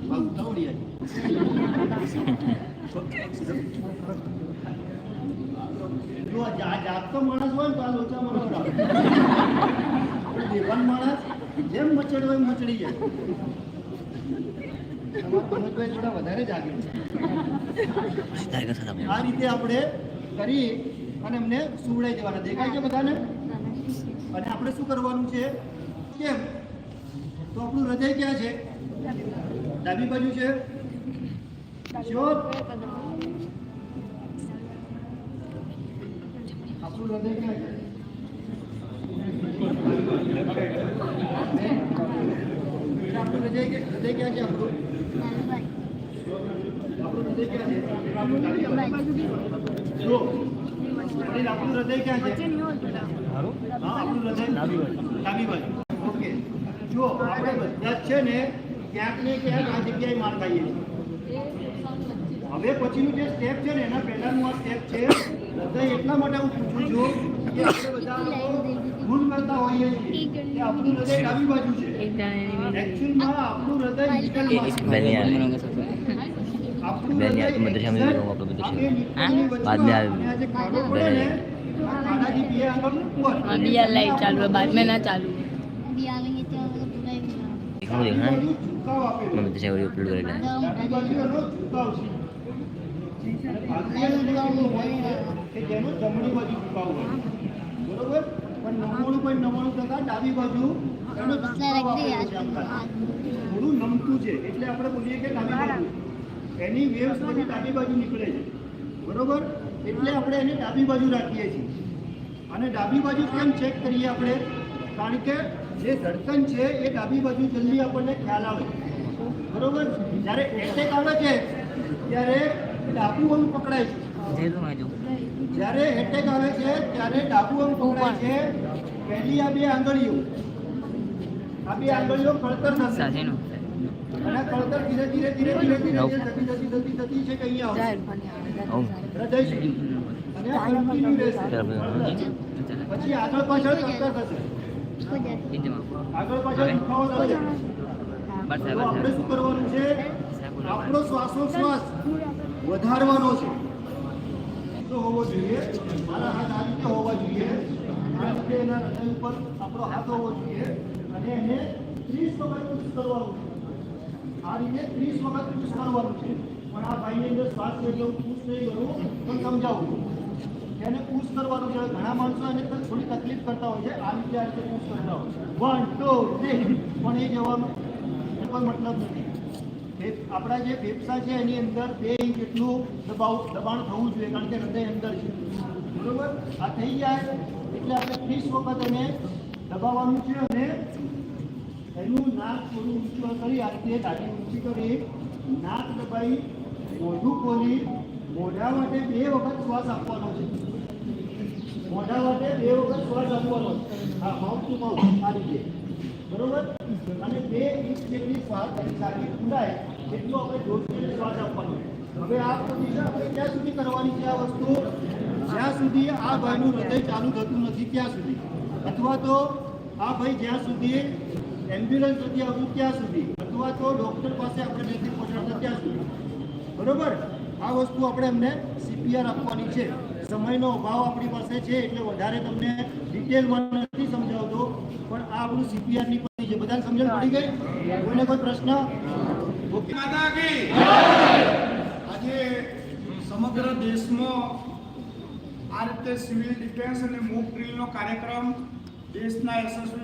જો જાગતો માણસ હોય ને તો આ લોચા માણસ દેવાન માણસ જેમ મચડ હોય મચડી જાય. મનોજભાઈ થોડા વધારે જાગે આ રીતે આપણે કરી અને એમને સુવડાઈ દેવાના. દેખાય છે બધાને? અને આપણે શું કરવાનું છે? કેમ તો આપણું હૃદય ક્યાં છે? ડાબી બાજુ છે. આપણું હૃદય ક્યાં છે? આપણું હૃદય ક્યાં છે? આપણું હૃદય ક્યાં છે? આપણું હૃદય ક્યાં છે? આપણું હૃદય ડાબી બાજુ. ઓકે, જો આપણે બધા જ છે ને ક્યાંક ને ક્યાંક આ જગ્યાએ માર ખાઈએ છીએ. હવે પછીનું જે સ્ટેપ છે ને એના પહેલાનું આ સ્ટેપ છે હૃદય. એટલા માટે હું પૂછું છું કે આપણે બધા ભૂલ કરતા હોઈએ છીએ કે આપણું હૃદય ડાબી બાજુ છે. એકચ્યુઅલમાં આપણું હૃદય મિડલમાં છે. આપણું હૃદય बाद में लाइट चालू है, बाद में ना चालू है. देखना है मैं तो सेवरी अपलोड करेगा જમણી બાજુ ઝુકાવવું બરોબર. પણ 99.99% ડાબી બાજુ થોડું નમતું છે એટલે આપણે બોલીએ કે ડાબી બાજુ. એની વેવ્સ બધી ડાબી બાજુ નીકળે છે બરોબર. એટલે આપણે એને ડાબી બાજુ રાખીએ છીએ. અને ડાબી બાજુ કેમ ચેક કરીએ આપણે? કારણ કે જે ધડકન છે એ ડાબી બાજુ જલ્દી આપણને ખ્યાલ આવે બરોબર. જ્યારે એટેક આવે છે ત્યારે ડાબું અંગ પકડાય છે. જ્યારે એટેક આવે છે ત્યારે ડાબું અંગ પકડાય છે. પહેલી આ બે આંગળીઓ કળતર થશે અને કળતર ધીરે ધીરે ધીરે ધીરે ધીરે થતી છે કે અહીંયા હૃદય સુધી અને કન્ટિન્યુ રહેશે. પછી આગળ પાછળ કળતર થશે. આગળ પાછળ દુખાવો થશે. તો આપણે શું કરવાનું છે? આપણો શ્વાસોશ્વાસ વધારવાનો છે. તો હોવો જોઈએ મારા હાથ આ રીતે હોવા જોઈએ. આ રીતે એના હૃદય ઉપર આપણો હાથ હોવો જોઈએ અને એને 30 વખત પુશ કરવાનું છે. આ રીતે 30 વખત પુશ કરવાનું છે. પણ આ ભાઈની અંદર શ્વાસ એટલે હું પુશ નહીં કરું પણ સમજાવું એને પુશ કરવાનું છે. ઘણા માણસો એને થોડી તકલીફ કરતા હોય છે. આ રીતે પુશ કરતા હોય 1 2 3 પણ એ જવાનું કોઈ મતલબ નથી. આપણા જે ફેફસા છે એની અંદર 2 ઇંચ જેટલું દબાણ થવું જોઈએ કારણ કે હૃદય અંદર છે બરોબર. આ થઈ જાય એટલે આપણે 30 વખત એને દબાવવાનું છે અને એનું નાક થોડું ઊંચું કરી આ રીતે દાઢી ઊંચી કરી નાક દબાઈ મોઢું ખોલી મોઢા માટે 2 વખત શ્વાસ આપવાનો છે. મોઢા માટે 2 વખત શ્વાસ આપવાનો છે. હા, માઉથ ટુ માઉથ આ રીતે બરોબર. અને 2 ઇંચ જેટલી શ્વાસ સારી ફૂલાય એટલો આપણે જોરથી શ્વાસ આપવાનો. હવે આ પોઝિશન આપણે ક્યાં સુધી કરવાની છે? આ વસ્તુ જ્યાં સુધી આ ભાઈનું હૃદય ચાલુ થતું નથી ત્યાં સુધી, અથવા તો આ ભાઈ જ્યાં સુધી એમ્બ્યુલન્સ નથી આવતું ત્યાં સુધી, અથવા તો ડૉક્ટર પાસે આપણે નથી પહોંચાડતા ત્યાં સુધી બરોબર. આ વસ્તુ આપણે એમને CPR આપવાની છે. સમયનો અભાવ આપણી પાસે છે એટલે વધારે તમને ડિટેલમાં નથી સમજાવતો પણ આ આપણું CPR ની પડી છે. બધાને સમજણ પડી ગઈ? કોઈને કોઈ પ્રશ્ન? ઓકે. આજે સમગ્ર દેશમાં આ રીતે સિવિલ ડિફેન્સ અને મોક ડ્રીલનો કાર્યક્રમ દેશના યશસ્વી